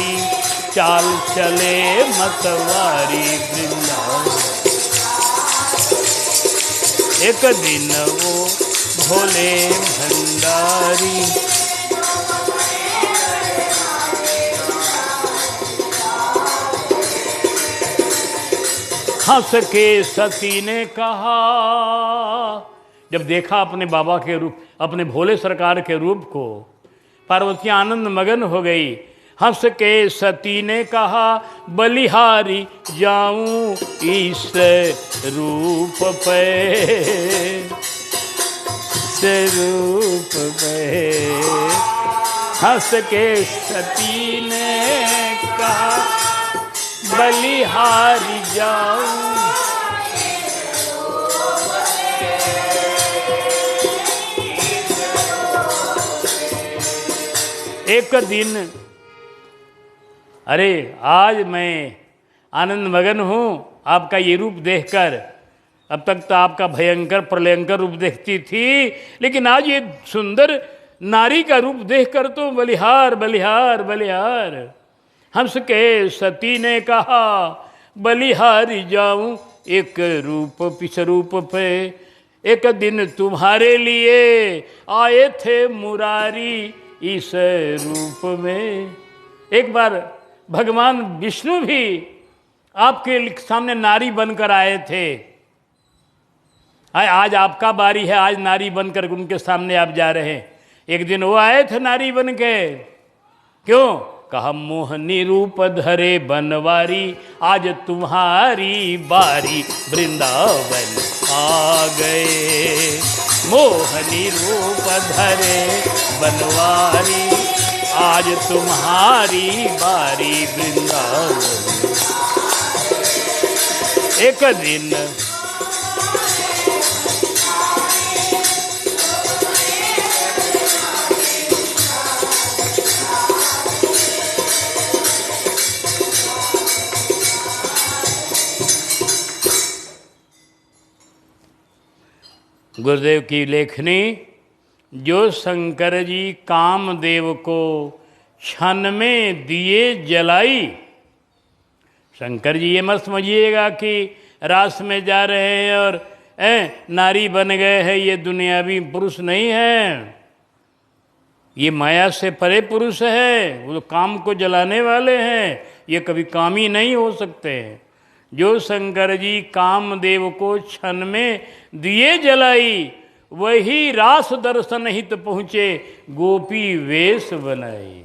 बिहारी, चाल चले मतवारी वृंदावन। एक दिन वो भोले भंडारी, हंस के सती ने कहा, जब देखा अपने बाबा के रूप, अपने भोले सरकार के रूप को, पार्वती आनंद मगन हो गई। हंस के सती ने कहा, बलिहारी जाऊं इस रूप पे, इस रूप पे। हंस के सती ने कहा, बलिहारी जाऊं। एक दिन, अरे आज मैं आनंद मगन हूँ आपका ये रूप देखकर। अब तक तो आपका भयंकर प्रलयंकर रूप देखती थी, लेकिन आज ये सुंदर नारी का रूप देखकर तो बलिहार बलिहार बलिहार। हंस के सती ने कहा, बलिहारी जाऊं एक रूप पिछ रूप पे। एक दिन तुम्हारे लिए आए थे मुरारी इस रूप में। एक बार भगवान विष्णु भी आपके सामने नारी बनकर आए थे। आज आपका बारी है, आज नारी बनकर उनके सामने आप जा रहे हैं। एक दिन वो आए थे नारी बन के, क्यों? कहा मोहनी रूप धरे बनवारी, आज तुम्हारी बारी वृंदावन आ गए। मोहनी रूप धरे बनवारी, आज तुम्हारी बारी वृंदावन। एक दिन गुरुदेव की लेखनी, जो शंकर जी कामदेव को क्षण में दिए जलाई। शंकर जी ये मत समझिएगा कि रास में जा रहे हैं और नारी बन गए हैं, ये दुनियावी पुरुष नहीं है, ये माया से परे पुरुष है। वो काम को जलाने वाले हैं, ये कभी कामी नहीं हो सकते हैं। जो शंकर जी कामदेव को क्षण में दिए जलाई, वही रास दर्शन हित पहुँचे गोपी वेश बनाई।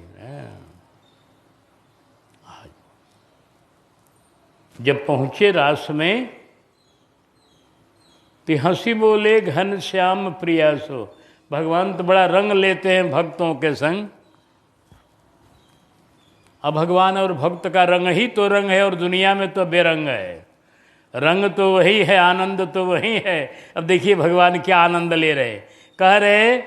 जब पहुँचे रास में तो हंसी बोले घन श्याम प्रियासो। भगवान तो बड़ा रंग लेते हैं भक्तों के संग। अब भगवान और भक्त का रंग ही तो रंग है, और दुनिया में तो बेरंग है। रंग तो वही है, आनंद तो वही है। अब देखिए भगवान क्या आनंद ले रहे, कह रहे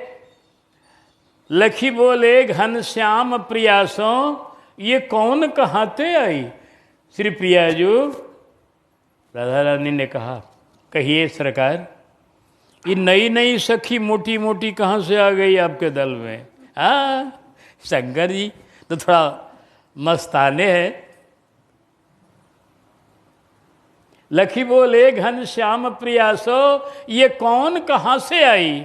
लखी बोले घन श्याम प्रियासों, ये कौन कहाते आई। श्री प्रियाजू, राधा रानी ने कहा, कहिए सरकार, ये नई नई सखी मोटी मोटी कहाँ से आ गई आपके दल में। शंकर जी तो थोड़ा मस्ताने हैं। लखी बोले घन श्याम प्रियासो, ये कौन कहाँ से आई,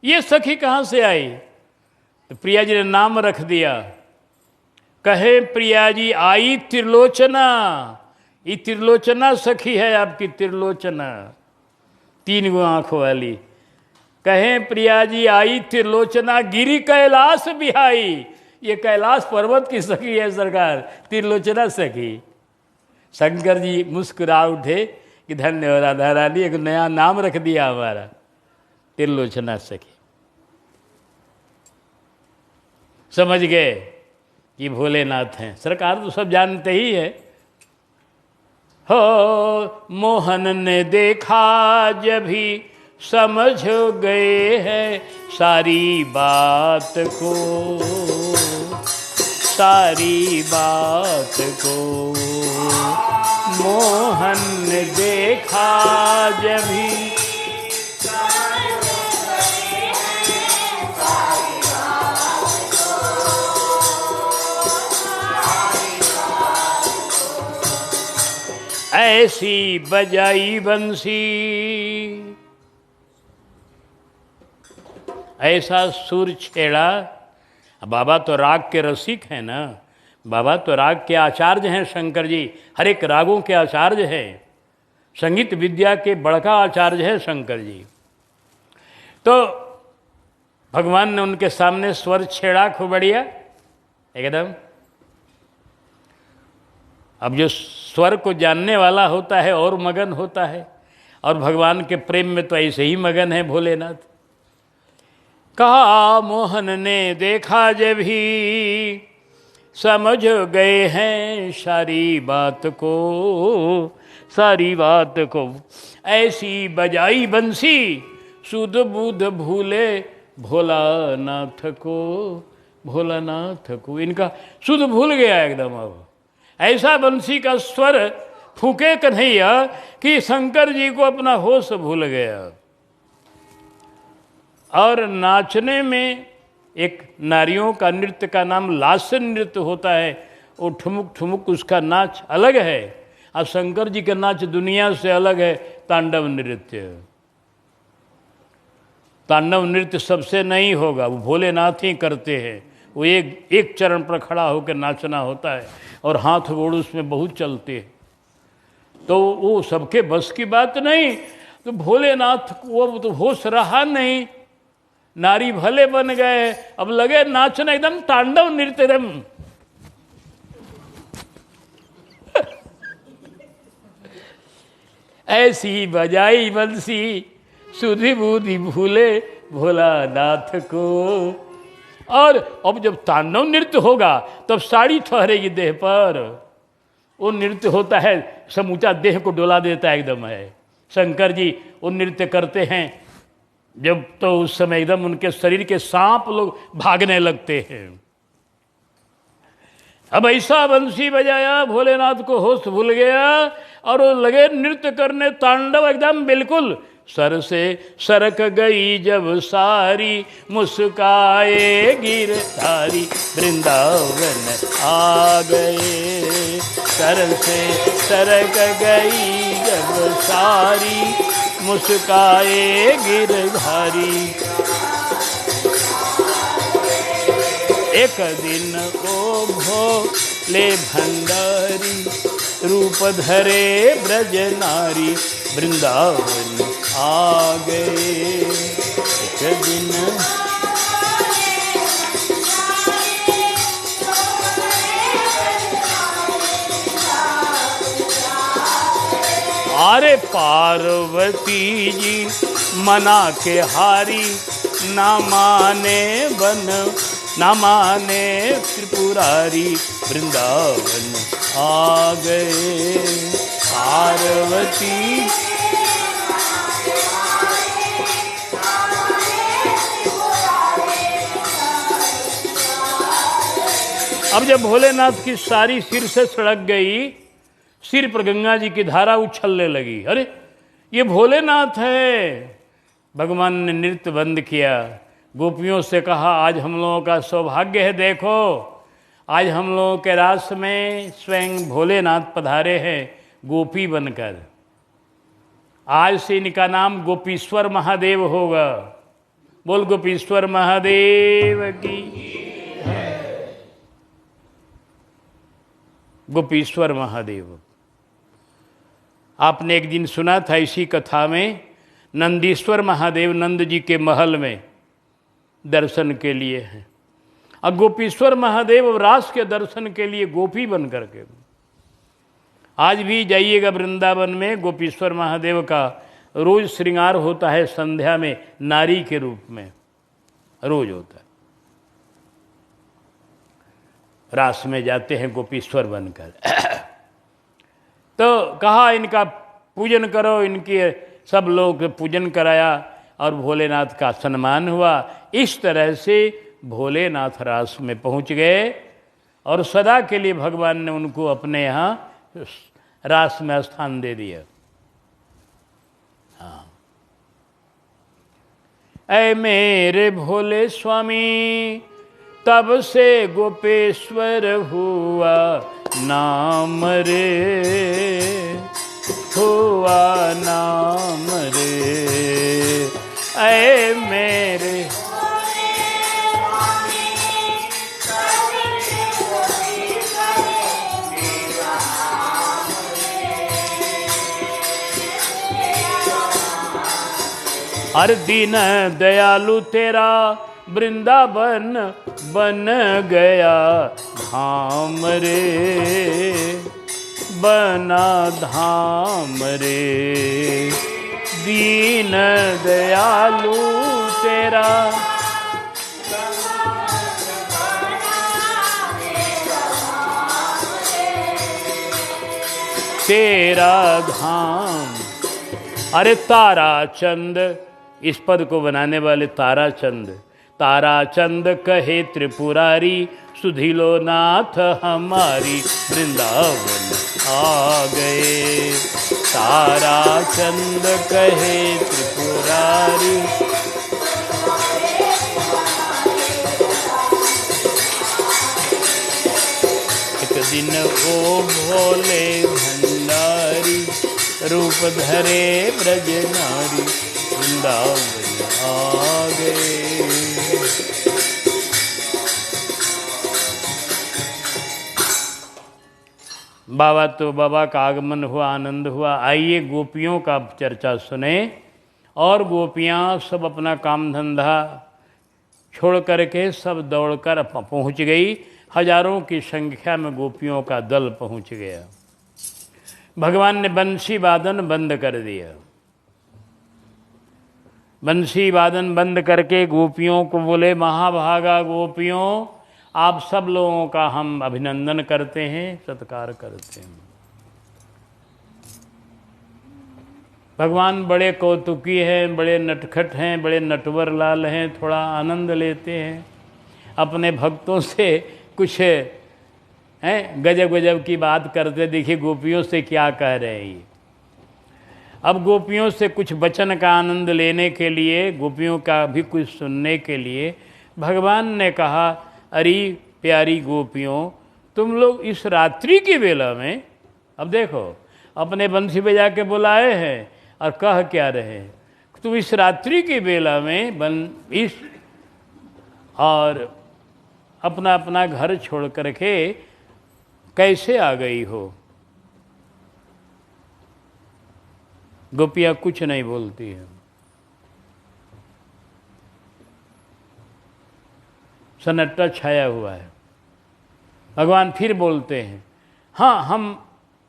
ये सखी कहाँ से आई। तो प्रिया जी ने नाम रख दिया। कहे प्रिया जी आई त्रिलोचना, ये त्रिलोचना सखी है आपकी, त्रिलोचना 3 गो आँखों वाली। कहे प्रिया जी आई त्रिलोचना, गिरी कैलाश बिहाई, ये कैलाश पर्वत की सखी है सरकार, त्रिलोचना सखी। शंकर जी मुस्कुरा उठे कि धन्य हो राधा रानी, एक नया नाम रख दिया हमारा, त्रिलोचना सखी। समझ गए कि भोलेनाथ हैं। सरकार तो सब जानते ही है। हो मोहन ने देखा जब ही समझ गए हैं सारी बात को, सारी बात को। मोहन ने देखा जब ही ऐसी बजाई बंसी, ऐसा सुर छेड़ा। बाबा तो राग के रसिक हैं ना, बाबा तो राग के आचार्य हैं शंकर जी, हर एक रागों के आचार्य हैं, संगीत विद्या के बड़का आचार्य है शंकर जी। तो भगवान ने उनके सामने स्वर छेड़ा खूब बढ़िया एकदम। अब जो स्वर को जानने वाला होता है और मगन होता है, और भगवान के प्रेम में तो ऐसे ही मगन है भोलेनाथ। कहा मोहन ने देखा जब ही, समझ गए हैं सारी बात को, सारी बात को। ऐसी बजाई बंसी, सुध बुध भूले भोलानाथ को, भोलानाथ को। इनका सुध भूल गया एकदम। अब ऐसा बंसी का स्वर फूके कन्हैया कि शंकर जी को अपना होश भूल गया। और नाचने में एक नारियों का नृत्य का नाम लास्य नृत्य होता है, वो ठुमुक ठुमुक उसका नाच अलग है। और शंकर जी का नाच दुनिया से अलग है, तांडव नृत्य। तांडव नृत्य सबसे नहीं होगा, वो भोलेनाथ ही करते हैं। वो एक चरण पर खड़ा होकर नाचना होता है, और हाथ गोड़ उसमें बहुत चलते हैं, तो वो सबके बस की बात नहीं। तो भोलेनाथ को अब तो होश रहा नहीं, नारी भले बन गए, अब लगे नाचना एकदम तांडव नृत्य एकदम। ऐसी बजाई बंसी, सुधि बुधि भूले भोलानाथ को। और अब जब तांडव नृत्य होगा तब साड़ी ठहरेगी देह पर। वो नृत्य होता है समूचा देह को डोला देता है एकदम है। शंकर जी वो नृत्य करते हैं जब, तो उस समय एकदम उनके शरीर के सांप लोग भागने लगते हैं। अब ऐसा बंसी बजाया, भोलेनाथ को होश भूल गया और वो लगे नृत्य करने, तांडव एकदम बिल्कुल। सर से सरक गई जब सारी, मुस्काए गिरधारी वृंदावन आ गए। सर से सरक गई जब सारी, मुस्काए गिरधारी। एक दिन ओ भोले भंडारी, रूप धरे ब्रज नारी वृंदावन आ गए। एक दिन अरे पार्वती जी मना के हारी, ना माने त्रिपुरारी वृंदावन आ गए। पार्वती अब जब भोलेनाथ की सारी सिर से सड़क गई, सिर पर गंगा जी की धारा उछलने लगी। अरे ये भोलेनाथ है। भगवान ने नृत्य बंद किया, गोपियों से कहा आज हम लोगों का सौभाग्य है, देखो आज हम लोगों के रास में स्वयं भोलेनाथ पधारे हैं गोपी बनकर। आज से इनका नाम गोपीश्वर महादेव होगा। बोल गोपीश्वर महादेव की। गोपीश्वर महादेव। आपने एक दिन सुना था इसी कथा में, नंदीश्वर महादेव नंद जी के महल में दर्शन के लिए हैं, और गोपीश्वर महादेव रास के दर्शन के लिए गोपी बन करके। आज भी जाइएगा वृंदावन में, गोपीश्वर महादेव का रोज श्रृंगार होता है संध्या में, नारी के रूप में रोज होता है। रास में जाते हैं गोपीश्वर बनकर। तो कहा इनका पूजन करो, इनके सब लोग पूजन कराया और भोलेनाथ का सम्मान हुआ। इस तरह से भोलेनाथ रास में पहुंच गए और सदा के लिए भगवान ने उनको अपने यहाँ रास में स्थान दे दिया। हाँ, ऐ मेरे भोले स्वामी, तब से गोपेश्वर हुआ नाम रे। हुआ नाम रे, ऐ मेरे हर दीन दयालु तेरा वृंदावन बन गया धाम रे, बना धाम रे। दीन दयालु तेरा तेरा धाम। अरे तारा चंद, इस पद को बनाने वाले तारा चंद, तारा चंद कहे त्रिपुरारी, सुधिलो नाथ हमारी वृंदावन आ गए। तारा चंद कहे त्रिपुरारी, एक दिन ओ भोले भंडारी, रूप धरे ब्रज नारी, वृंदावन आ गए। बाबा तो बाबा का आगमन हुआ, आनंद हुआ। आइए गोपियों का चर्चा सुने। और गोपियाँ सब अपना काम धंधा छोड़ करके सब दौड़कर पहुँच गई। हजारों की संख्या में गोपियों का दल पहुँच गया। भगवान ने बंसी वादन बंद कर दिया। बंसी वादन बंद करके गोपियों को बोले, महाभागा गोपियों, आप सब लोगों का हम अभिनंदन करते हैं, सत्कार करते हैं। भगवान बड़े कौतुकी हैं, बड़े नटखट हैं, बड़े नटवर लाल हैं, थोड़ा आनंद लेते हैं। अपने भक्तों से कुछ हैं गजब गजब की बात करते। देखिए गोपियों से क्या कह रहे हैं ये। अब गोपियों से कुछ वचन का आनंद लेने के लिए, गोपियों का भी कुछ सुनने के लिए भगवान ने कहा, अरे प्यारी गोपियों, तुम लोग इस रात्रि की बेला में, अब देखो अपने बंसी बजा के बुलाए हैं और कह क्या रहे, तुम इस रात्रि की बेला में इस और अपना अपना घर छोड़ करके कैसे आ गई हो। गोपियाँ कुछ नहीं बोलती हैं। सन्नाटा छाया हुआ है। भगवान फिर बोलते हैं, हाँ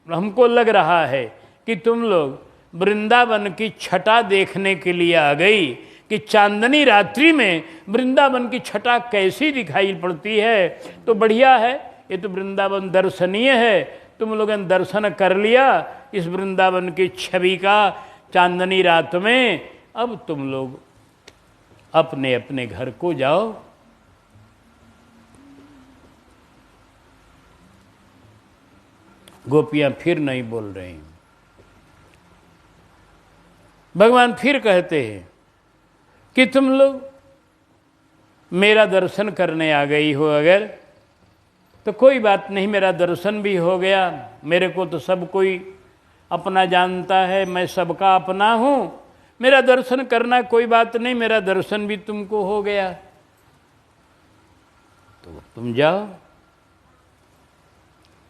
हमको लग रहा है कि तुम लोग वृंदावन की छटा देखने के लिए आ गई, कि चांदनी रात्रि में वृंदावन की छटा कैसी दिखाई पड़ती है। तो बढ़िया है, ये तो वृंदावन दर्शनीय है। तुम लोगों ने दर्शन कर लिया इस वृंदावन की छवि का चांदनी रात में। अब तुम लोग अपने अपने घर को जाओ। गोपियाँ फिर नहीं बोल रही। भगवान फिर कहते हैं कि तुम लोग मेरा दर्शन करने आ गई हो अगर, तो कोई बात नहीं, मेरा दर्शन भी हो गया। मेरे को तो सब कोई अपना जानता है, मैं सबका अपना हूँ। मेरा दर्शन करना कोई बात नहीं, मेरा दर्शन भी तुमको हो गया, तो तुम जाओ।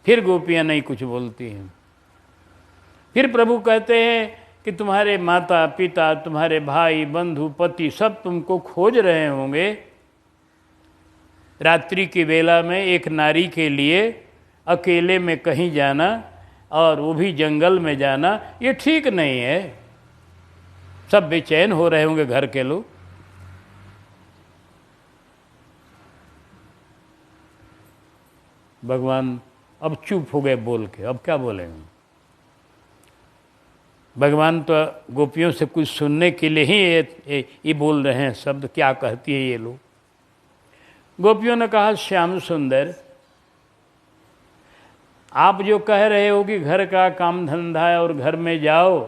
फिर गोपियाँ नहीं कुछ बोलती हैं। फिर प्रभु कहते हैं कि तुम्हारे माता पिता, तुम्हारे भाई बंधु पति सब तुमको खोज रहे होंगे। रात्रि की बेला में एक नारी के लिए अकेले में कहीं जाना, और वो भी जंगल में जाना, ये ठीक नहीं है। सब बेचैन हो रहे होंगे घर के लोग। भगवान अब चुप हो गए बोल के। अब क्या बोलेंगे? भगवान तो गोपियों से कुछ सुनने के लिए ही ये बोल रहे हैं शब्द। क्या कहती है ये लोग? गोपियों ने कहा, श्याम सुंदर, आप जो कह रहे हो कि घर का काम धंधा है और घर में जाओ,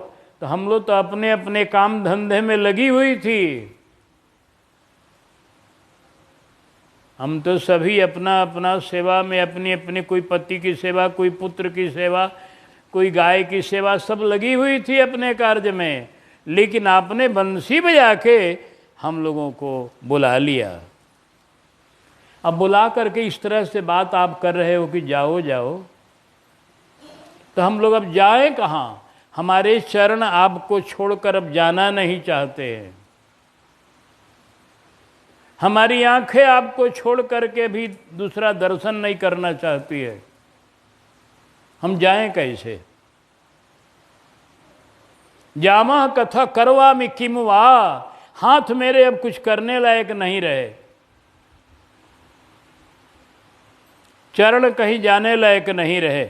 तो हम लोग तो अपने अपने काम धंधे में लगी हुई थी। हम तो सभी अपना अपना सेवा में, अपनी अपनी, कोई पति की सेवा, कोई पुत्र की सेवा, कोई गाय की सेवा, सब लगी हुई थी अपने कार्य में, लेकिन आपने बंसी बजा के हम लोगों को बुला लिया। अब बुला करके इस तरह से बात आप कर रहे हो कि जाओ जाओ, तो हम लोग अब जाएं कहाँ? हमारे चरण आपको छोड़कर अब जाना नहीं चाहते हैं, हमारी आंखें आपको छोड़ करके भी दूसरा दर्शन नहीं करना चाहती है, हम जाएं कैसे? जामा कथा करवा में किमवा, हाथ मेरे अब कुछ करने लायक नहीं रहे, चरण कहीं जाने लायक नहीं रहे,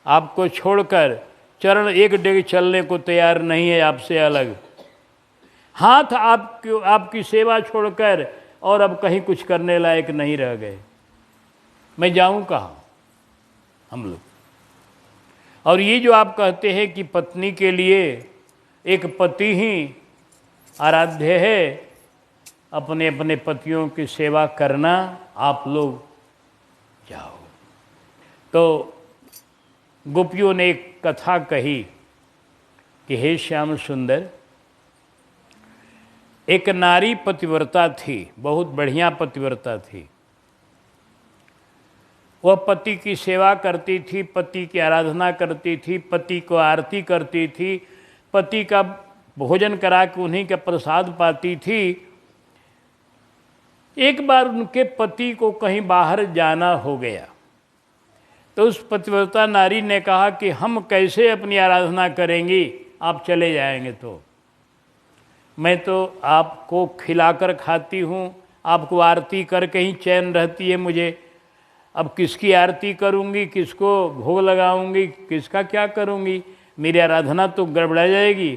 आपको छोड़कर चरण एक डेग चलने को तैयार नहीं है आपसे अलग, हाथ आपकी सेवा छोड़कर और अब कहीं कुछ करने लायक नहीं रह गए, मैं जाऊं कहाँ हम लोग? और ये जो आप कहते हैं कि पत्नी के लिए एक पति ही आराध्य है, अपने अपने पतियों की सेवा करना, आप लोग जाओ। तो गोपियों ने एक कथा कही कि हे श्याम सुंदर, एक नारी पतिव्रता थी, बहुत बढ़िया पतिव्रता थी। वह पति की सेवा करती थी, पति की आराधना करती थी, पति को आरती करती थी, पति का भोजन करा के उन्हीं का प्रसाद पाती थी। एक बार उनके पति को कहीं बाहर जाना हो गया, तो उस पतिव्रता नारी ने कहा कि हम कैसे अपनी आराधना करेंगी, आप चले जाएंगे तो? मैं तो आपको खिलाकर खाती हूँ, आपको आरती करके ही चैन रहती है मुझे, अब किसकी आरती करूँगी, किसको भोग लगाऊंगी, किसका क्या करूँगी, मेरी आराधना तो गड़बड़ा जाएगी।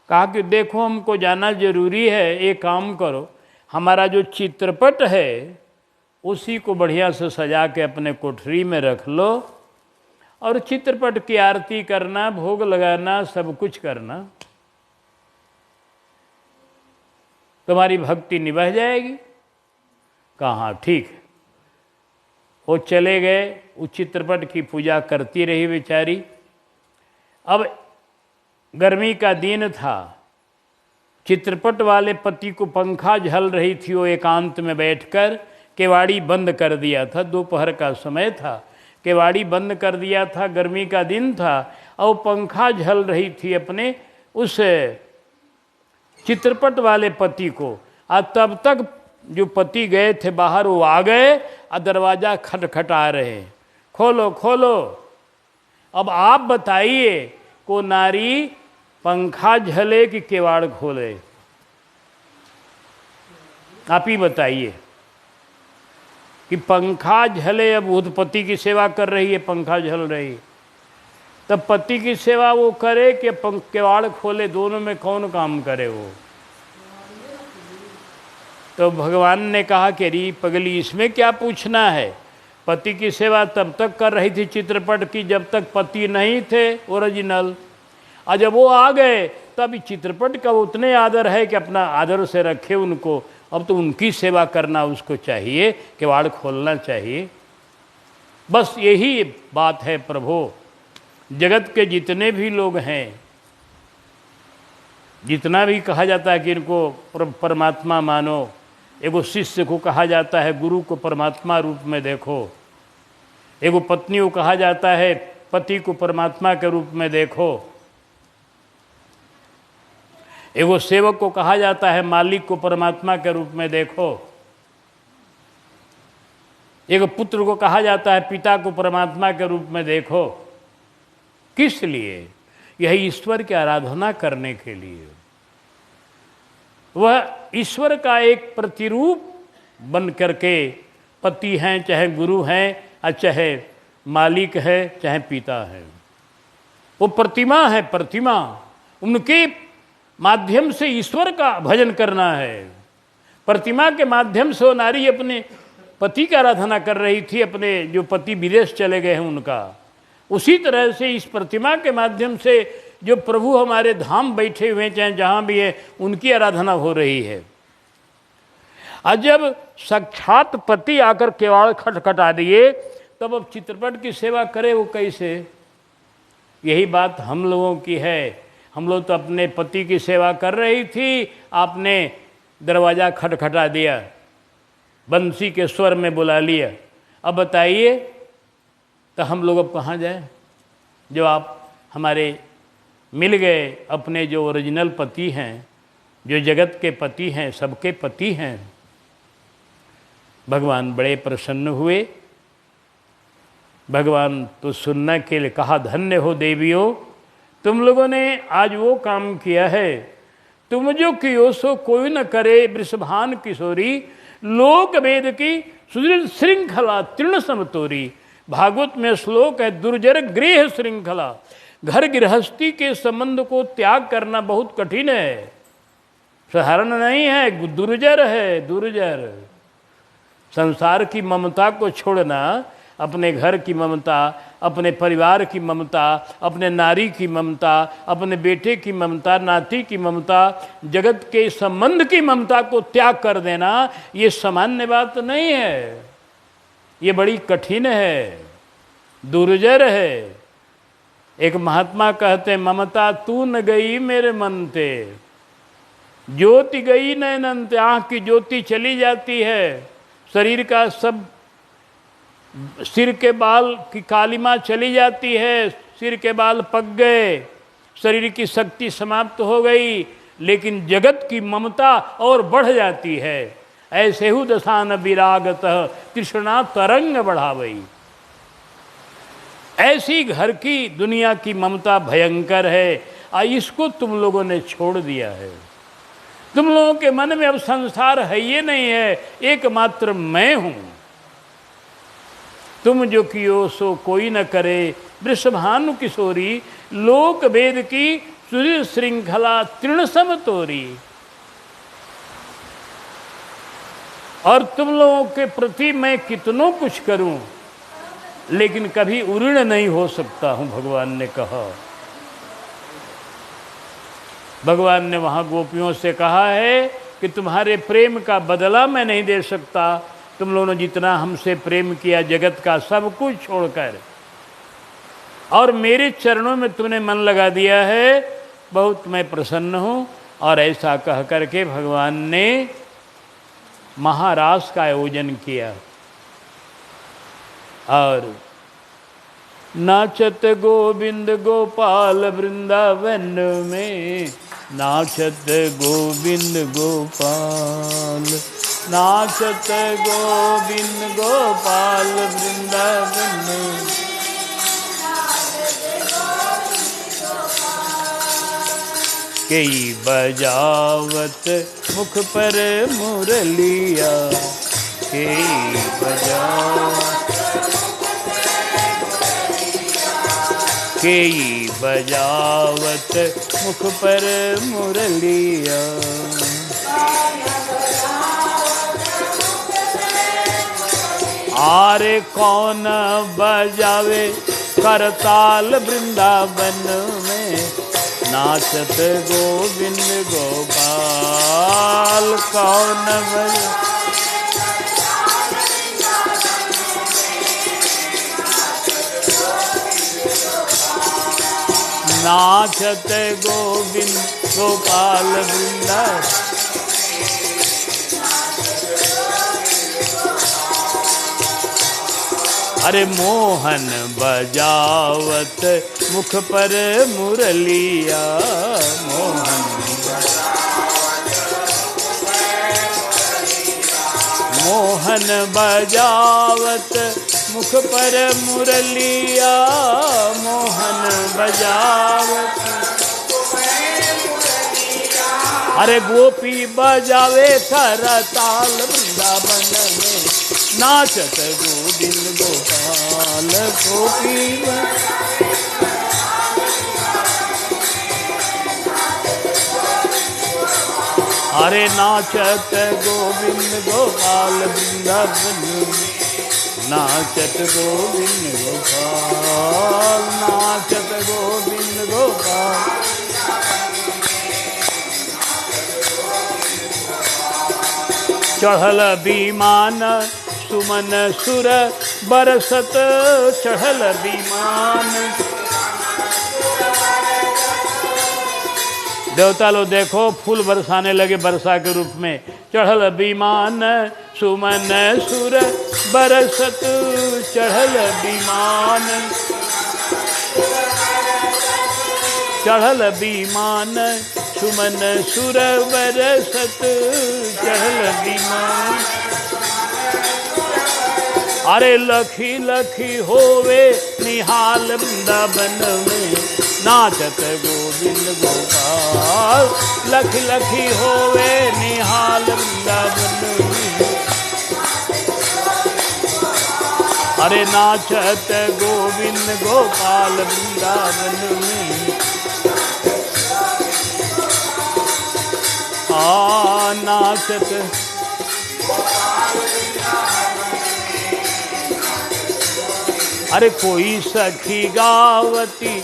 कहा कि देखो हमको जाना जरूरी है, एक काम करो, हमारा जो चित्रपट है उसी को बढ़िया से सजा के अपने कोठरी में रख लो और चित्रपट की आरती करना, भोग लगाना, सब कुछ करना, तुम्हारी भक्ति निभा जाएगी। कहाँ ठीक है। वो चले गए, उस चित्रपट की पूजा करती रही बेचारी। अब गर्मी का दिन था, चित्रपट वाले पति को पंखा झल रही थी, वो एकांत में बैठकर केवाड़ी बंद कर दिया था, दोपहर का समय था, केवाड़ी बंद कर दिया था, गर्मी का दिन था, और पंखा झल रही थी अपने उस चित्रपट वाले पति को। और तब तक जो पति गए थे बाहर, वो आ गए और दरवाज़ा खटखटा रहे, खोलो खोलो। अब आप बताइए, को नारी पंखा झले कि केवाड़ खोले? आप ही बताइए कि पंखा झले, अब वो तो पति की सेवा कर रही है, पंखा झल रही, तब पति की सेवा वो करे कि केवाड़ खोले? दोनों में कौन काम करे वो? तो भगवान ने कहा कि अरे पगली, इसमें क्या पूछना है, पति की सेवा तब तक कर रही थी चित्रपट की जब तक पति नहीं थे ओरिजिनल, और जब वो आ गए तब चित्रपट का उतने आदर है कि अपना आदर से रखे उनको। अब तो उनकी सेवा करना उसको चाहिए, किवाड़ खोलना चाहिए। बस यही बात है प्रभु। जगत के जितने भी लोग हैं, जितना भी कहा जाता है कि इनको परमात्मा मानो, एगो शिष्य को कहा जाता है गुरु को परमात्मा रूप में देखो, एगो पत्नी को कहा जाता है पति को परमात्मा के रूप में देखो, एगो सेवक को कहा जाता है मालिक को परमात्मा के रूप में देखो, एगो पुत्र को कहा जाता है पिता को परमात्मा के रूप में देखो। किस लिए? यही ईश्वर की आराधना करने के लिए। वह ईश्वर का एक प्रतिरूप बन करके पति हैं, चाहे गुरु हैं, और चाहे मालिक है, चाहे पिता है, वो प्रतिमा है, प्रतिमा। उनके माध्यम से ईश्वर का भजन करना है। प्रतिमा के माध्यम से वो नारी अपने पति की आराधना कर रही थी, अपने जो पति विदेश चले गए हैं उनका। उसी तरह से इस प्रतिमा के माध्यम से जो प्रभु हमारे धाम बैठे हुए हैं, चाहे जहाँ भी है, उनकी आराधना हो रही है। और जब साक्षात पति आकर केवाड़ खटखटा दिए, तब अब चित्रपट की सेवा करे वो कैसे? यही बात हम लोगों की है। हम लोग तो अपने पति की सेवा कर रही थी, आपने दरवाज़ा खटखटा दिया, बंसी के स्वर में बुला लिया। अब बताइए तो हम लोग अब कहाँ जाएं? जो आप हमारे मिल गए, अपने जो ओरिजिनल पति हैं, जो जगत के पति हैं, सबके पति हैं। भगवान बड़े प्रसन्न हुए। भगवान तो सुनने के लिए कहा, धन्य हो देवियों, तुम लोगों ने आज वो काम किया है, तुम जो कियो सो कोई न करे, वृषभान किशोरी, लोक वेद की सुदृढ़ श्रृंखला तृण समतोरी। भागवत में श्लोक है, दुर्जर गृह श्रृंखला। घर गृहस्थी के संबंध को त्याग करना बहुत कठिन है, साधारण नहीं है, दुर्जर है, दुर्जर। संसार की ममता को छोड़ना, अपने घर की ममता, अपने परिवार की ममता, अपने नारी की ममता, अपने बेटे की ममता, नाती की ममता, जगत के संबंध की ममता को त्याग कर देना, ये सामान्य बात नहीं है, ये बड़ी कठिन है, दुर्जर है। एक महात्मा कहते, ममता तू न गई मेरे मन ते, ज्योति गई नैनन ते। आँख की ज्योति चली जाती है, शरीर का सब, सिर के बाल की कालिमा चली जाती है, सिर के बाल पक गए, शरीर की शक्ति समाप्त हो गई, लेकिन जगत की ममता और बढ़ जाती है। ऐसे हु दशान विरागत तृष्णा तरंग बढ़ावई। ऐसी घर की, दुनिया की ममता भयंकर है, इसको तुम लोगों ने छोड़ दिया है। तुम लोगों के मन में अब संसार है ये नहीं है, एकमात्र मैं हूँ। तुम जो कियो सो कोई न करे, वृषभानु किशोरी, लोक वेद की सुदृढ़ श्रृंखला तृण समतोरी। और तुम लोगों के प्रति मैं कितनों कुछ करूं, लेकिन कभी उऋण नहीं हो सकता हूं, भगवान ने कहा। भगवान ने वहां गोपियों से कहा है कि तुम्हारे प्रेम का बदला मैं नहीं दे सकता। तुम लोगों ने जितना हमसे प्रेम किया जगत का सब कुछ छोड़कर, और मेरे चरणों में तुमने मन लगा दिया है, बहुत मैं प्रसन्न हूँ। और ऐसा कह करके भगवान ने महारास का आयोजन किया। और नाचत गोविंद गोपाल वृंदावन में, नाचत गोविंद गोपाल, नाचत गोविंद गोपाल वृंदावन में। कई बजावत मुख पर मुरलिया, कई बजावत, कई बजावत मुख पर मुरलिया। आरे कौन बजावे करताल वृंदावन में, नाचत गोविंद गोपाल। कौन बजावे, नाचत गोविंद गोपाल वृंदावन। अरे मोहन बजावत मुख पर मुरलिया, मोहन, मोहन बजावत मुख पर मुरलिया, मोहन बजावत। अरे गोपी बजावे करताल वृंदावन में, नाचत गोविंद गोपाल। गोपी अरे नाचत गोविंद गोपाल वृंदावन, नाचत गोविंद गोपाल, नाचत गोविंद गोपाल। चढ़ल विमान सुमन सुर बरसत चढ़ल विमान। देवता लोग देखो फूल बरसाने लगे वर्षा के रूप में। चढ़ल विमान सुमन सुर बरसत चढ़ल विमान। चढ़ल विमान सुमन सुर बरसत चढ़ल विमान। अरे लखी लखी होवे निहाल वृंदावन में नाचत गोविंद गोपाल। लखी लखी होवे निहाल वृंदावन में। अरे नाचत गोविंद गोपाल वृंदावन में। नाचत अरे कोई सखी गावती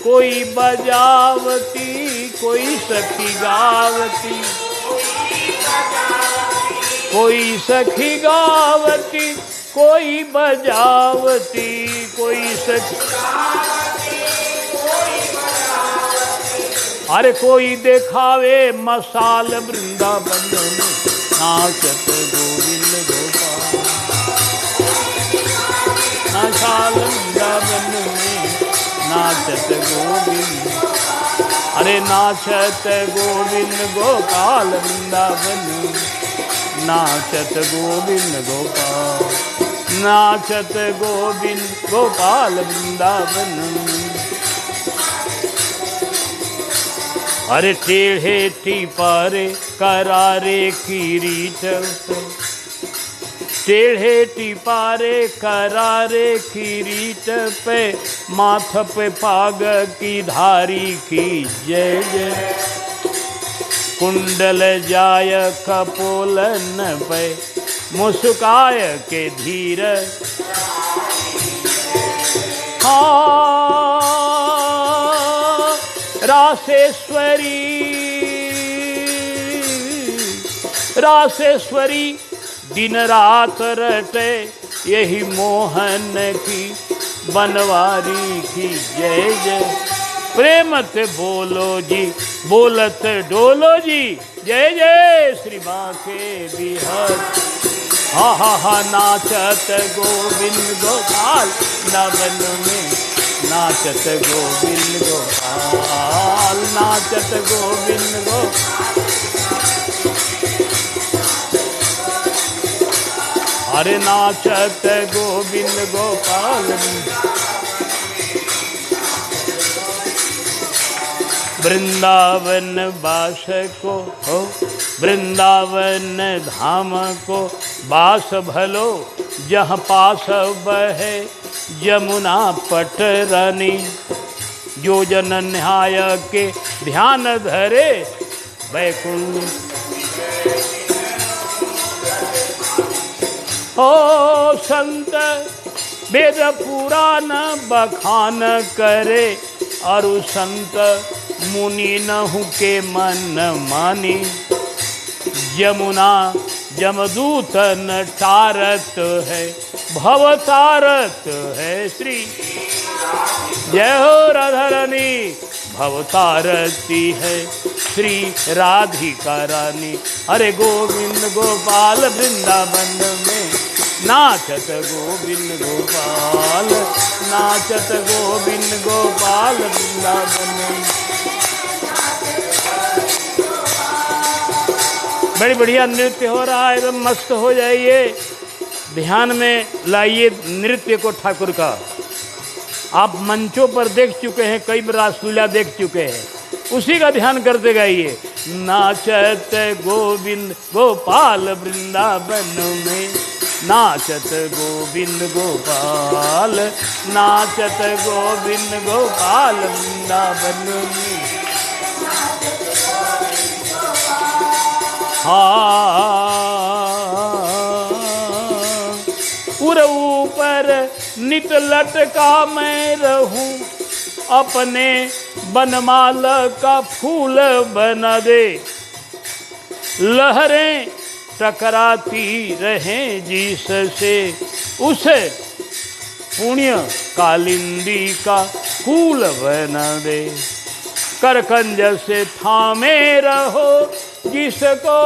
कोई बजावती, कोई सखी गावती कोई सखी गावती, कोई बजावती, कोई सखी। अरे कोई देखावे मसाल वृंदावन में नाचत गोविंद गोपाल। मसाल वृंदावन में नाचत गोविंद। अरे नाचत गोविंद गोपाल वृंदावन में नाचत गोविंद गोपाल। नाचत गोविंद गोपाल वृंदावन में। अरे टेढ़े टिपारे करारे किरीट पे, टेढ़े टिपारे करारे किरीट पे, माथ पे पाग की धारी की जय जय। कुंडल जाय कपोलन पे मुस्काय के धीर। रासेश्वरी रासेश्वरी दिन रात रटे यही मोहन की बनवारी की जय जय। प्रेमत बोलो जी बोलत डोलो जी जय जय श्री बांके बिहार। हा हा हा नाचत गोविंद गोपाल नवन में नाचत गोविंद गोपाल। नाचत गोविंद गोपाल। अरे नाचत गोविंद गोपाल। वृंदावन बास को हो वृंदावन धाम को बास भलो जहाँ पास बहे यमुना पटरानी। जो जन न्याय के ध्यान धरे वैकुंठ। ओ संत वेद पुराण बखान करे और संत मुनि नहु के मन मानी। यमुना जमदूतन टारत है भवतारत है श्री। जय हो राधा रानी भवतारती है श्री राधिका रानी। अरे गोविंद गोपाल वृंदावन में नाचत गोविंद गोपाल। नाचत गोविंद गोपाल वृंदावन में। बड़ी बढ़िया नृत्य हो रहा है, एकदम मस्त हो जाइए। ध्यान में लाइए नृत्य को ठाकुर का। आप मंचों पर देख चुके हैं, कई बार रासलीला देख चुके हैं, उसी का ध्यान करते गाइए। नाचत गोविंद गोपाल वृंदावन में नाचत गोविंद गोपाल। नाचत गोविंद गोपाल वृंदावन में। पूरे ऊपर नित लटका मैं रहूं, अपने बनमाला का फूल बना दे। लहरें टकराती रहे जिससे, उस पुण्य कालिंदी का कूल बना दे। करकंज से थामे रहो जिसको,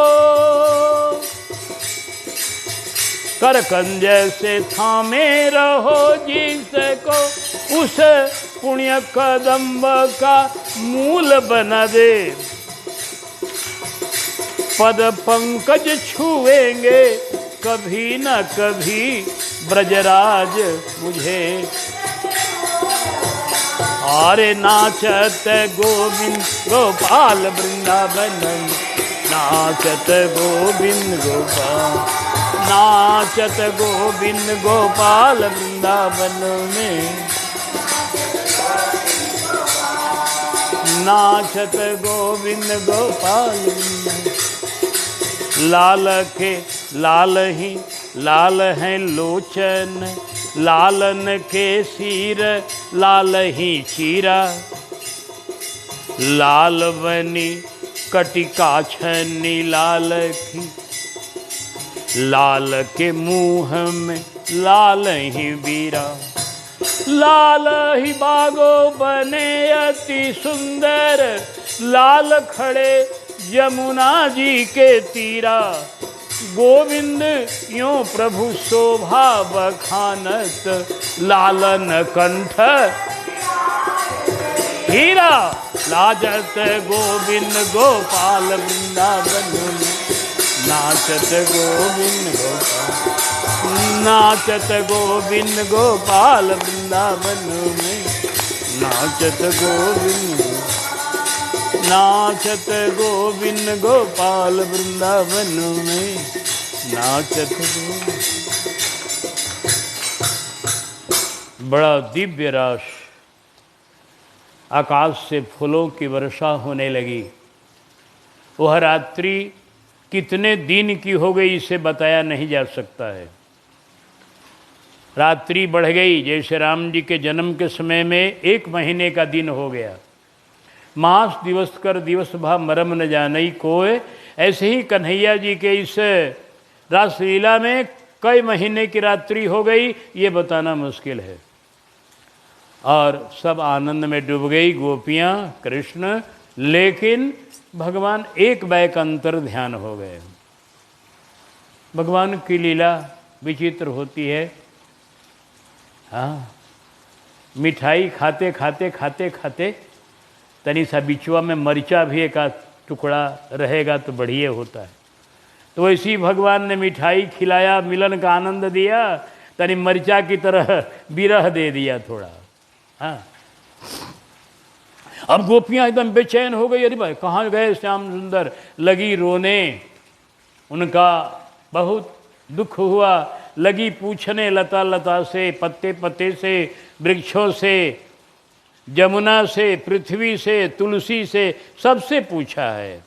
करकंज से थामे रहो जिसको, उस पुण्य कदम्ब का मूल बना दे। पद पंकज छुएंगे कभी न कभी ब्रजराज मुझे। अरे नाचत गोविंद गोपाल वृंदावन, नाचत गोविंद गोपाल, नाचत गोविंद गोपाल वृंदावन में, नाचत गोविंद गोपाल वृंदावन। लाल के लाल ही लाल हैं लोचन, लालन के सिर लाल ही चीरा। लाल बनी कटिका छनी लाल की, लाल के मुँह में लाल ही बीरा। लाल ही बागो बने अति सुंदर, लाल खड़े यमुना जी के तीरा। गोविंद यों प्रभु शोभा बखानत, लालन कंठ हीरा। लाजत गोविंद गोपाल वृंदावन में, नाचत गोविंद गोपाल, नाचत गोविंद गोपाल वृंदावन में, नाचत गोविंद, नाचत गोविंद गोपाल वृंदावन में, नाचत गोविंद। बड़ा दिव्य रस, आकाश से फूलों की वर्षा होने लगी। वह रात्रि कितने दिन की हो गई इसे बताया नहीं जा सकता है। रात्रि बढ़ गई, जैसे राम जी के जन्म के समय में 1 महीने का दिन हो गया। मास दिवस कर दिवस भा मरम न जानई कोय, ऐसे ही कन्हैया जी के इस रासलीला में कई महीने की रात्रि हो गई ये बताना मुश्किल है। और सब आनंद में डूब गई गोपियाँ, कृष्ण, लेकिन भगवान एक बैक अंतर ध्यान हो गए। भगवान की लीला विचित्र होती है। हाँ, मिठाई खाते खाते खाते खाते तनी सा बिचवा में मरिचा भी एक टुकड़ा रहेगा तो बढ़िया होता है। तो वैसे ही भगवान ने मिठाई खिलाया, मिलन का आनंद दिया, तनी मरिचा की तरह विरह दे दिया थोड़ा। हाँ, अब गोपियाँ एकदम बेचैन हो गई। अरे भाई कहाँ गए श्याम सुंदर, लगी रोने, उनका बहुत दुख हुआ। लगी पूछने लता लता से, पत्ते पत्ते से, वृक्षों से, जमुना से, पृथ्वी से, तुलसी से, सबसे पूछा है,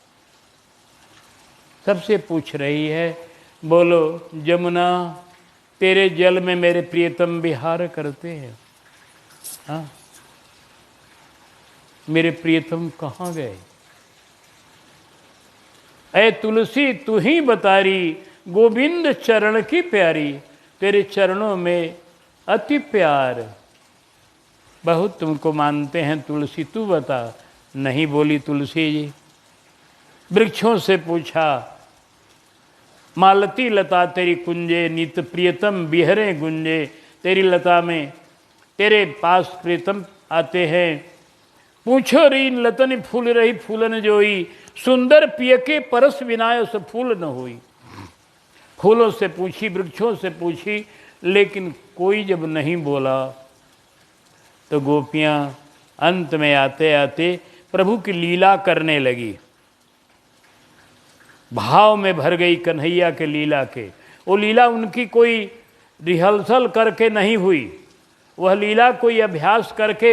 सबसे पूछ रही है। बोलो जमुना, तेरे जल में मेरे प्रियतम विहार करते हैं। हाँ, मेरे प्रियतम कहाँ गए? ऐ तुलसी तू ही बतारी, गोविंद चरण की प्यारी, तेरे चरणों में अति प्यार, बहुत तुमको मानते हैं तुलसी, तू बता। नहीं बोली तुलसी जी। वृक्षों से पूछा, मालती लता तेरी कुंजे, नित प्रियतम बिहरे गुंजे, तेरी लता में तेरे पास प्रियतम आते हैं। पूछो रीन लतन फूल रही फूलन जोई, सुंदर पिय के परस विनाय से फूल न हुई। फूलों से पूछी, वृक्षों से पूछी, लेकिन कोई जब नहीं बोला तो गोपियाँ अंत में आते आते प्रभु की लीला करने लगी। भाव में भर गई कन्हैया के लीला के। वो लीला उनकी कोई रिहर्सल करके नहीं हुई, वह लीला कोई अभ्यास करके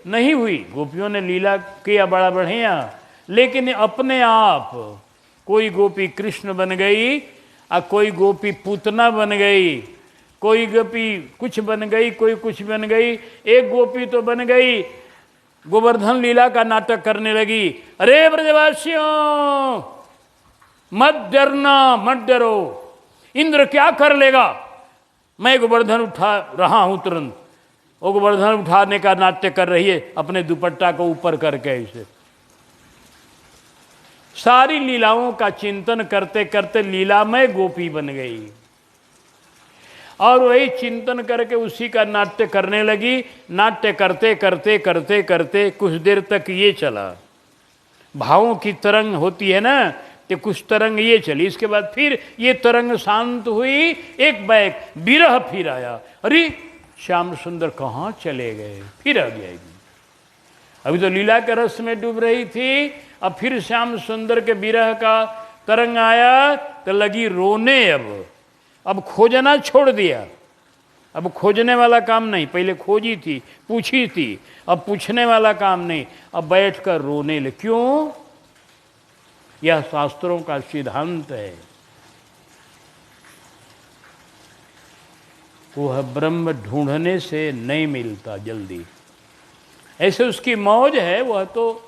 नहीं हुई। गोपियों ने लीला किया बड़ा बढ़िया, लेकिन अपने आप कोई गोपी कृष्ण बन गई और कोई गोपी पूतना बन गई, कोई गोपी कुछ बन गई, कोई कुछ बन गई। एक गोपी तो बन गई, गोवर्धन लीला का नाटक करने लगी। अरे ब्रजवासियों, मत डरना, मत डरो, इंद्र क्या कर लेगा, मैं गोवर्धन उठा रहा हूं तुरंत। वो गोवर्धन उठाने का नाट्य कर रही है, अपने दुपट्टा को ऊपर करके ऐसे। सारी लीलाओं का चिंतन करते करते लीलामय गोपी बन गई और वही चिंतन करके उसी का नाट्य करने लगी। नाट्य करते करते करते करते कुछ देर तक ये चला, भावों की तरंग होती है ना, तो कुछ तरंग ये चली। इसके बाद फिर ये तरंग शांत हुई, एक बैक विरह फिर आया। अरे श्याम सुंदर कहाँ चले गए, फिर आ गया। अभी तो लीला के रस में डूब रही थी, अब फिर श्याम सुंदर के विरह का तरंग आया तो लगी रोने। अब खोजना छोड़ दिया, अब खोजने वाला काम नहीं, पहले खोजी थी, पूछी थी, अब पूछने वाला काम नहीं, अब बैठकर रोने लगे। क्यों? यह शास्त्रों का सिद्धांत है, वह ब्रह्म ढूंढने से नहीं मिलता जल्दी। ऐसे उसकी मौज है, वह तो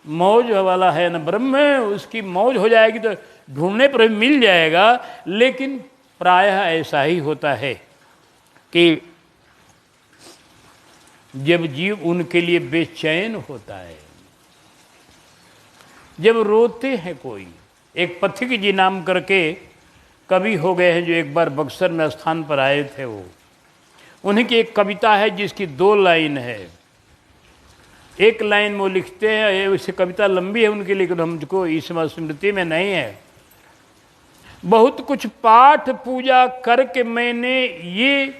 मौज वाला है ना ब्रह्म, उसकी मौज हो जाएगी तो ढूंढने पर मिल जाएगा। लेकिन प्रायः ऐसा ही होता है कि जब जीव उनके लिए बेचैन होता है, जब रोते हैं कोई। एक पथिक जी नाम करके कवि हो गए हैं, जो एक बार बक्सर में स्थान पर आए थे। वो उन्हीं की एक कविता है जिसकी 2 लाइन है। एक लाइन वो लिखते हैं, वैसे कविता लंबी है उनकी, लेकिन हमको इस स्मृति में नहीं है। बहुत कुछ पाठ पूजा करके मैंने ये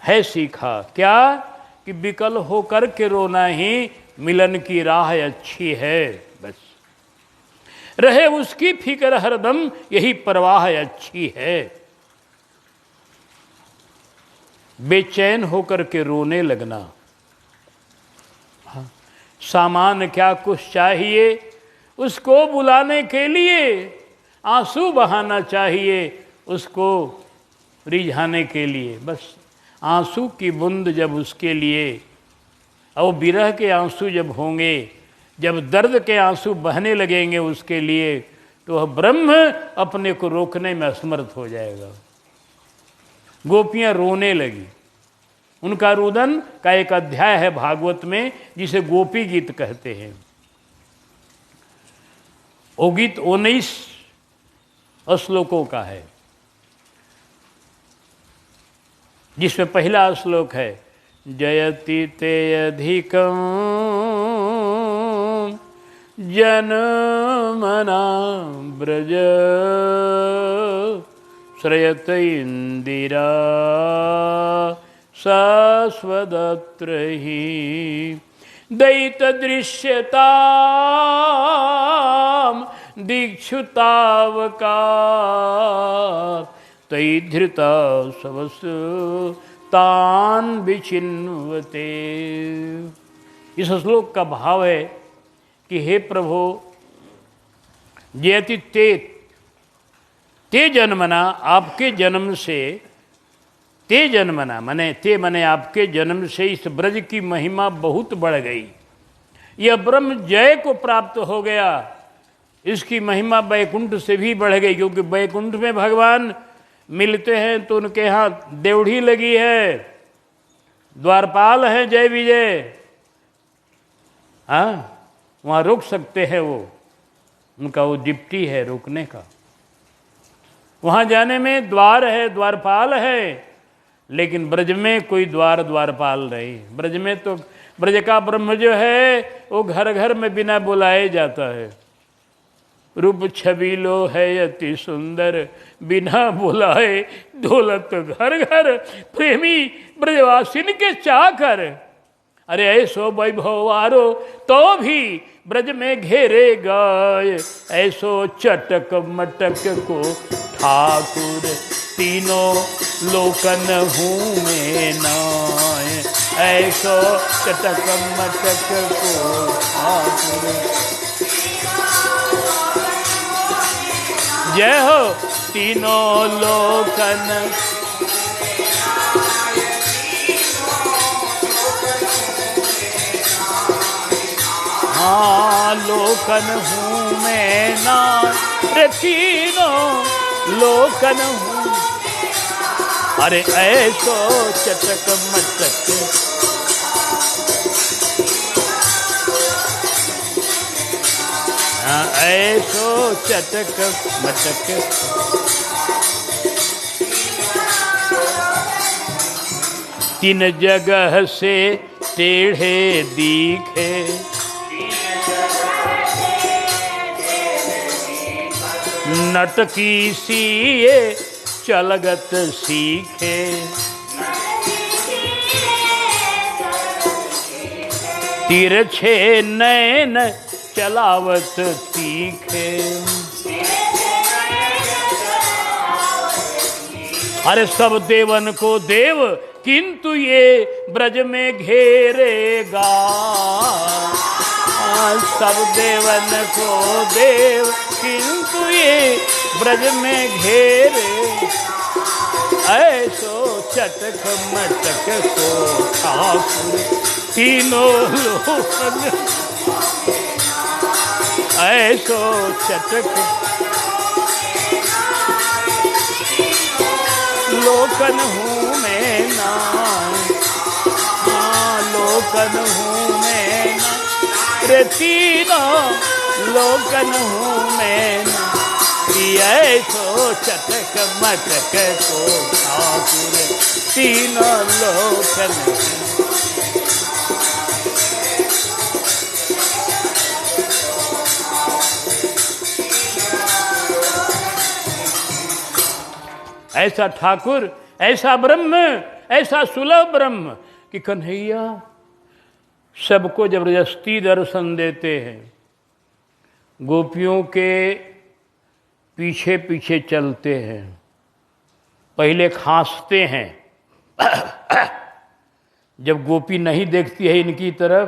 है सीखा, क्या कि विकल होकर के रोना ही मिलन की राह अच्छी है। बस रहे उसकी फिक्र हरदम, यही परवाह अच्छी है। बेचैन होकर के रोने लगना, सामान क्या कुछ चाहिए उसको बुलाने के लिए, आंसू बहाना चाहिए उसको रिझाने के लिए। बस आंसू की बूंद जब उसके लिए, और विरह के आंसू जब होंगे, जब दर्द के आंसू बहने लगेंगे उसके लिए, तो वह ब्रह्म अपने को रोकने में असमर्थ हो जाएगा। गोपियां रोने लगी। उनका रुदन का एक अध्याय है भागवत में, जिसे गोपी गीत कहते हैं। वो गीत 19 श्लोकों का है, जिसमें पहला श्लोक है, जयति ते अधिकं जनमना ब्रज श्रयत इंदिरा शाश्वतत्र हि दैत दृश्यताम् दीक्षुतावका तै धृता सवस तान विचिन्वते। इस श्लोक का भाव है कि हे प्रभु, जयति ते जन्मना, आपके जन्म से, ते जन्मना मने ते मने आपके जन्म से इस ब्रज की महिमा बहुत बढ़ गई। यह ब्रह्म जय को प्राप्त हो गया, इसकी महिमा बैकुंठ से भी बढ़ गई, क्योंकि बैकुंठ में भगवान मिलते हैं तो उनके यहाँ देवढ़ी लगी है, द्वारपाल हैं जय विजय, हाँ वहाँ रोक सकते हैं, वो उनका वो डिप्टी है रोकने का। वहाँ जाने में द्वार है, द्वारपाल है, लेकिन ब्रज में कोई द्वारपाल नहीं। ब्रज में तो ब्रज का ब्रह्म जो है वो घर घर में बिना बुलाए जाता है। रूप छबीलो है अति सुंदर, बिना बुलाए दौलत घर घर, प्रेमी ब्रजवासिन के चाकर। अरे ऐसो वैभवारो तो भी ब्रज में घेरे गए, ऐसो चटक मटक को ठाकुर तीनों लोकन हूँ में नाय, ऐसो चटक मटक को ठाकुर। जय हो तीनों लोकन, हाँ लोकन हूँ मैं नाथ, रे तीनों लोकन हूँ। अरे ऐसो चटक मटक, ऐसो चटक मटक, तीन जगह से टेढ़े दिखे, नटकी सी ये चलगत सीखे, तिरछे नैन चलावत तीखे। अरे सब देवन को देव किंतु ये ब्रज में घेरेगा, सब देवन को देव किंतु ये ब्रज में घेरे, ऐसो चटक मटक को ठाकुर तीनों लोकन, ऐसो चटक लोकन हूँ मैं नाथ, हाँ लोकन हूँ मैं नाथ, रे तीनों लोकन हूँ मैं नाथ। ऐसो चटक मटक को ठाकुर तीनों लोकन हूँ। ऐसा ठाकुर, ऐसा ब्रह्म, ऐसा सुलभ ब्रह्म कि कन्हैया सबको जबरदस्ती दर्शन देते हैं। गोपियों के पीछे पीछे चलते हैं, पहले खांसते हैं, जब गोपी नहीं देखती है इनकी तरफ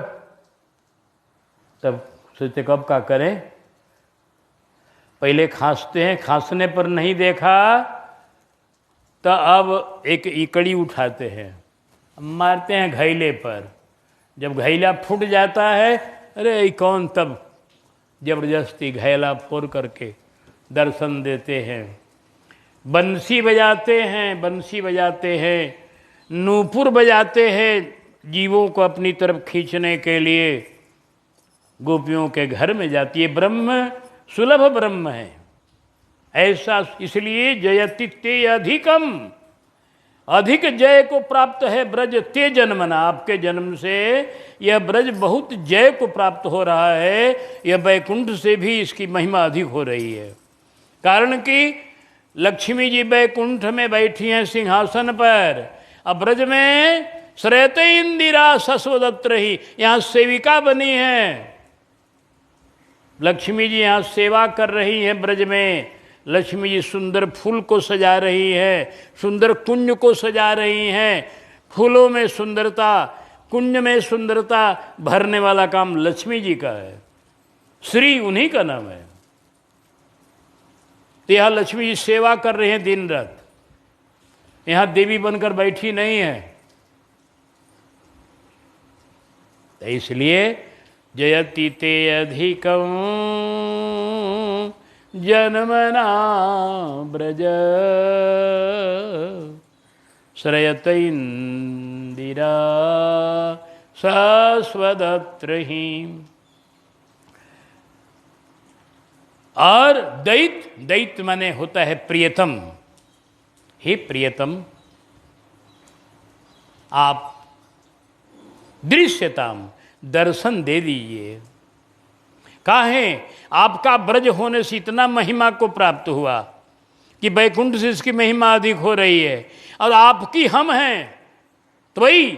तब सोचते कब का करें, पहले खांसते हैं, खांसने पर नहीं देखा तो अब एक इकड़ी उठाते हैं, मारते हैं घैले पर, जब घैला फूट जाता है अरे कौन, तब जबरदस्ती घैला फोड़ करके दर्शन देते हैं। बंसी बजाते हैं, बंसी बजाते हैं, नूपुर बजाते हैं जीवों को अपनी तरफ खींचने के लिए, गोपियों के घर में जाती है। ब्रह्म सुलभ ब्रह्म है ऐसा, इसलिए जयति ते अधिकम, अधिक जय को प्राप्त है ब्रज ते जन्मना, आपके जन्म से यह ब्रज बहुत जय को प्राप्त हो रहा है, यह वैकुंठ से भी इसकी महिमा अधिक हो रही है। कारण कि लक्ष्मी जी वैकुंठ में बैठी हैं सिंहासन पर, अब ब्रज में श्रेत इंदिरा सस्वदत्त रही, यहाँ सेविका बनी है, लक्ष्मी जी यहाँ सेवा कर रही हैं ब्रज में। लक्ष्मी जी सुंदर फूल को सजा रही है, सुंदर कुंज को सजा रही हैं, फूलों में सुंदरता, कुंज में सुंदरता भरने वाला काम लक्ष्मी जी का है, श्री उन्हीं का नाम है। तो यहाँ लक्ष्मी जी सेवा कर रहे हैं दिन रात, यहाँ देवी बनकर बैठी नहीं है। तो इसलिए जयति ते अधिकम जन्मना ब्रज श्रयत इंदिरा सस्वदत्रहि। और दैत, दैत माने होता है प्रियतम। हे प्रियतम, आप दृश्यताम दर्शन दे दीजिए। काहे आपका ब्रज होने से इतना महिमा को प्राप्त हुआ कि वैकुंठ से इसकी महिमा अधिक हो रही है, और आपकी हम हैं तो वही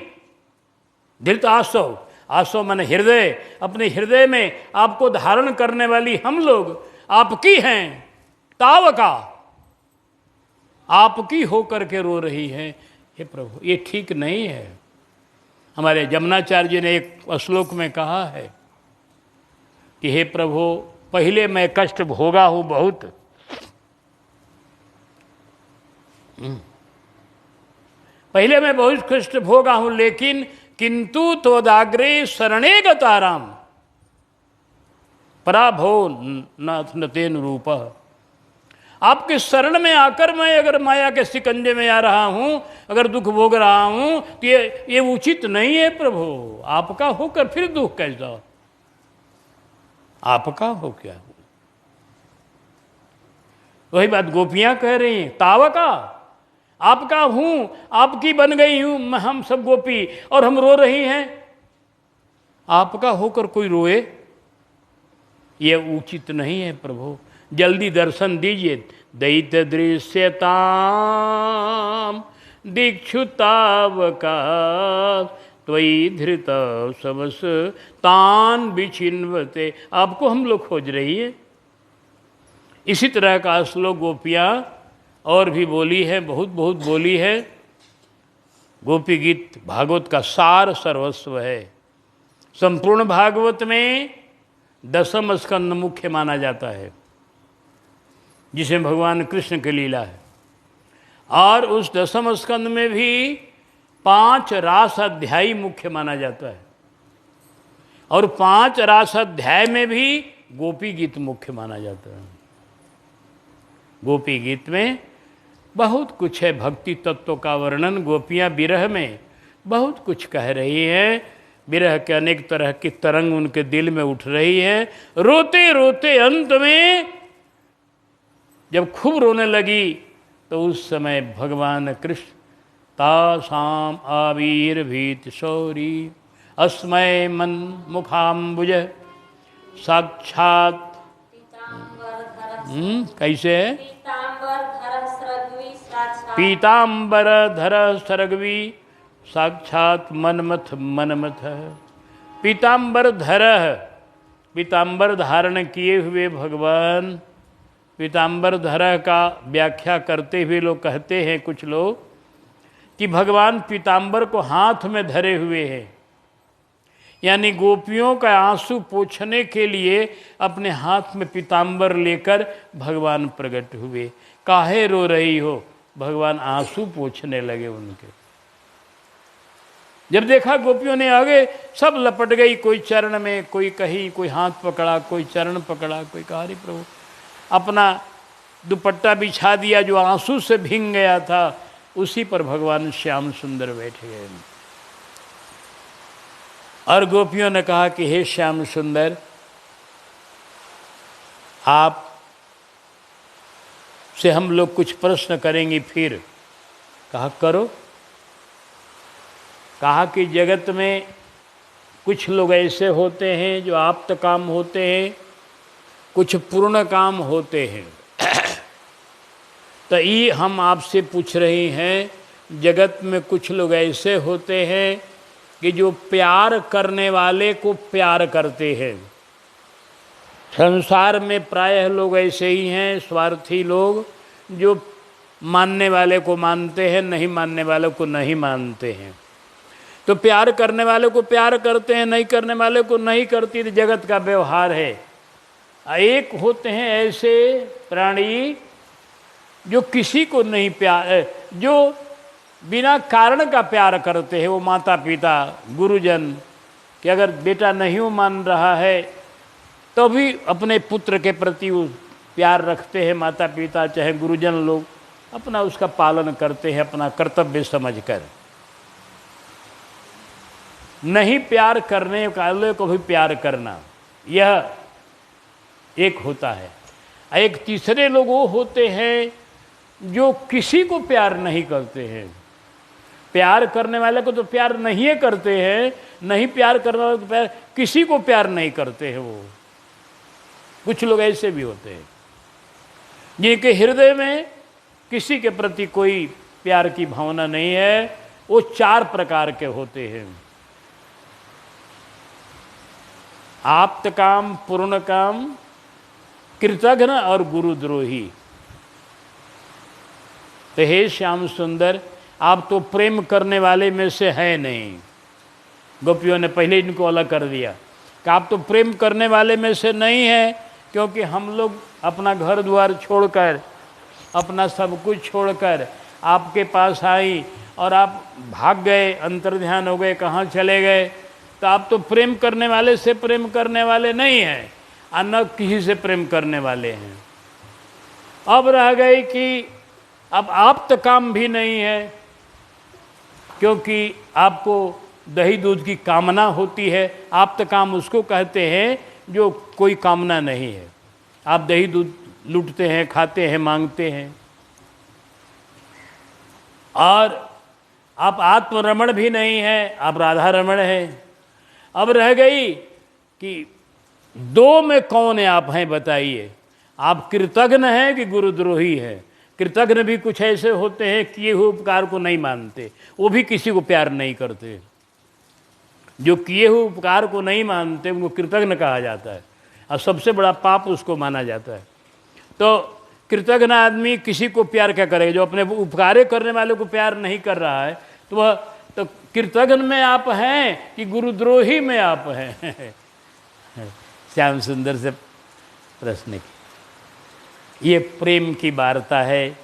धृत आसव, आसव माने हृदय, अपने हृदय में आपको धारण करने वाली हम लोग आपकी हैं, तावका आपकी होकर के रो रही है। हे प्रभु, ये ठीक नहीं है। हमारे जमुनाचार्य जी ने एक श्लोक में कहा है कि हे प्रभु, पहले मैं कष्ट भोगा हूँ बहुत, पहले मैं बहुत कष्ट भोगा हूँ, लेकिन किंतु त्वदाग्रे शरणे गताराम, पराभो नाथ नतेन रूप। आपके शरण में आकर मैं अगर माया के शिकंजे में आ रहा हूँ, अगर दुख भोग रहा हूँ, तो ये उचित नहीं है प्रभु। आपका होकर फिर दुख कैसा? आपका हो क्या? वही बात गोपियां कह रही हैं, तावका आपका हूं, आपकी बन गई हूं हम सब गोपी, और हम रो रही हैं। आपका होकर कोई रोए, यह उचित नहीं है प्रभु। जल्दी दर्शन दीजिए। दैत्य दृश्यताम दीक्षुतावका त्वयि धृत सबस तान विचिन्वते। आपको हम लोग खोज रही है। इसी तरह का श्लोक गोपियाँ और भी बोली है, बहुत बहुत बोली है। गोपी गीत भागवत का सार सर्वस्व है। संपूर्ण भागवत में दसम स्कंद मुख्य माना जाता है, जिसमें भगवान कृष्ण की लीला है। और उस दसम स्कंद में भी 5 रास अध्यायी मुख्य माना जाता है, और 5 रास अध्याय में भी गोपी गीत मुख्य माना जाता है। गोपी गीत में बहुत कुछ है, भक्ति तत्व का वर्णन। गोपियाँ विरह में बहुत कुछ कह रही हैं। विरह के अनेक तरह की तरंग उनके दिल में उठ रही है। रोते रोते अंत में जब खूब रोने लगी, तो उस समय भगवान कृष्ण तासाम आविर्भीत शौरी अस्मय मन मुखाम्बुज साक्षात। कैसे है? पीतांबर धर सरग्वी साक्षात मनमथ मनमथ। पीतांबर धर, पीतांबर धारण किए हुए भगवान। पीतांबर धर का व्याख्या करते हुए लोग कहते हैं, कुछ लोग, कि भगवान पीतांबर को हाथ में धरे हुए हैं, यानी गोपियों का आंसू पोंछने के लिए अपने हाथ में पीतांबर लेकर भगवान प्रकट हुए। काहे रो रही हो? भगवान आंसू पोंछने लगे उनके। जब देखा गोपियों ने आगे, सब लपट गई, कोई चरण में, कोई कहीं, कोई हाथ पकड़ा, कोई चरण पकड़ा, कोई कहा अरे प्रभु, अपना दुपट्टा बिछा दिया जो आंसू से भींग गया था, उसी पर भगवान श्याम सुंदर बैठ गए। और गोपियों ने कहा कि हे श्याम सुंदर, आप से हम लोग कुछ प्रश्न करेंगे। फिर कहा करो। कहा कि जगत में कुछ लोग ऐसे होते हैं जो आप्त काम होते हैं, कुछ पूर्ण काम होते हैं। तो ये हम आपसे पूछ रहे हैं, जगत में कुछ लोग ऐसे होते हैं कि जो प्यार करने वाले को प्यार करते हैं। संसार में प्रायः लोग ऐसे ही हैं, स्वार्थी लोग, जो मानने वाले को मानते हैं, नहीं मानने वाले को नहीं मानते हैं। तो प्यार करने वाले को प्यार करते हैं, नहीं करने वाले को नहीं करती। तो जगत का व्यवहार है। एक होते हैं ऐसे प्राणी जो किसी को नहीं प्यार, जो बिना कारण का प्यार करते हैं। वो माता पिता, गुरुजन, कि अगर बेटा नहीं मान रहा है तो भी अपने पुत्र के प्रति वो प्यार रखते हैं। माता पिता चाहे गुरुजन लोग अपना उसका पालन करते हैं, अपना कर्तव्य समझकर। नहीं प्यार करने वाले को भी प्यार करना, यह एक होता है। एक तीसरे लोग वो होते हैं जो किसी को प्यार नहीं करते हैं। प्यार करने वाले को तो प्यार नहीं करते हैं, नहीं प्यार करने वाले को प्यार, किसी को प्यार नहीं करते हैं। वो कुछ लोग ऐसे भी होते हैं जिनके हृदय में किसी के प्रति कोई प्यार की भावना नहीं है। वो 4 प्रकार के होते हैं। आप्त काम, पूर्ण काम, कृतघ्न और गुरुद्रोही। तो हे श्याम सुंदर, आप तो प्रेम करने वाले में से हैं नहीं। गोपियों ने पहले इनको अलग कर दिया कि आप तो प्रेम करने वाले में से नहीं हैं, क्योंकि हम लोग अपना घर द्वार छोड़कर, अपना सब कुछ छोड़कर आपके पास आई और आप भाग गए, अंतर्ध्यान हो गए, कहाँ चले गए। तो आप तो प्रेम करने वाले से प्रेम करने वाले नहीं हैं। और न किसी से प्रेम करने वाले हैं। अब रह गई कि अब आप्त काम भी नहीं है, क्योंकि आपको दही दूध की कामना होती है। आप्त काम उसको कहते हैं जो कोई कामना नहीं है। आप दही दूध लूटते हैं, खाते हैं, मांगते हैं। और आप आत्मरमण भी नहीं है, आप राधा रमण हैं। अब रह गई कि दो में कौन आप हैं बताइए। आप कृतघ्न हैं कि गुरुद्रोही हैं। कृतघ्न भी कुछ ऐसे होते हैं किए हुए उपकार को नहीं मानते, वो भी किसी को प्यार नहीं करते। जो किए हुए उपकार को नहीं मानते उनको कृतघ्न कहा जाता है, और सबसे बड़ा पाप उसको माना जाता है। तो कृतघ्न आदमी किसी को प्यार क्या करेगा? जो अपने उपकारे करने वाले को प्यार नहीं कर रहा है, तो वह तो कृतघ्न में आप हैं कि गुरुद्रोही में आप हैं? श्याम सुंदर से प्रश्न की। ये प्रेम की वार्ता है,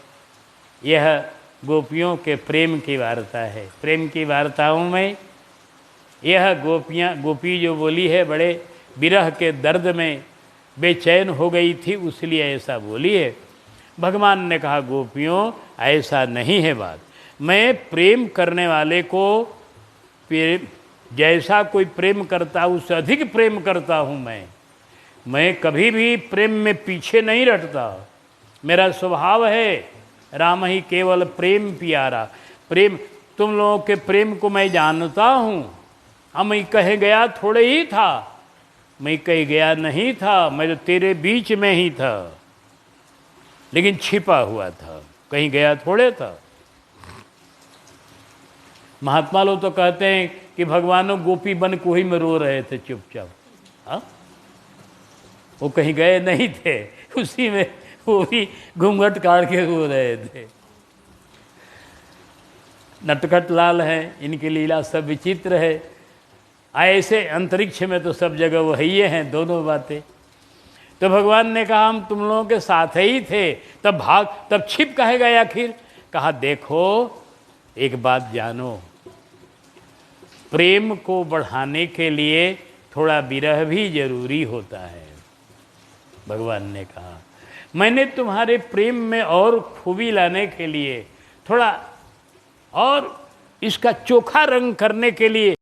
यह गोपियों के प्रेम की वार्ता है। प्रेम की वार्ताओं में यह गोपी जो बोली है, बड़े विरह के दर्द में बेचैन हो गई थी, उसलिए ऐसा बोली है। भगवान ने कहा गोपियों ऐसा नहीं है बात। मैं प्रेम करने वाले को जैसा कोई प्रेम करता उससे अधिक प्रेम करता हूँ। मैं कभी भी प्रेम में पीछे नहीं हटता। मेरा स्वभाव है राम ही केवल प्रेम प्यारा। प्रेम, तुम लोगों के प्रेम को मैं जानता हूँ। मैं कहीं गया थोड़े ही था, मैं कहीं गया नहीं था, मैं तो तेरे बीच में ही था, लेकिन छिपा हुआ था, कहीं गया थोड़े था। महात्मा लोग तो कहते हैं कि भगवानों गोपी बन कोही में रो रहे थे चुपचाप। हाँ, वो कहीं गए नहीं थे, उसी में वो भी घूंघट काट के रो रहे थे। नटखट लाल हैं, इनकी लीला सब विचित्र है। ऐसे अंतरिक्ष में तो सब जगह वही हैं दोनों बातें। तो भगवान ने कहा हम तुम लोगों के साथ ही थे, तब छिप कहे गए आखिर? कहा देखो एक बात जानो, प्रेम को बढ़ाने के लिए थोड़ा विरह भी जरूरी होता है। भगवान ने कहा मैंने तुम्हारे प्रेम में और खूबी लाने के लिए, थोड़ा और इसका चोखा रंग करने के लिए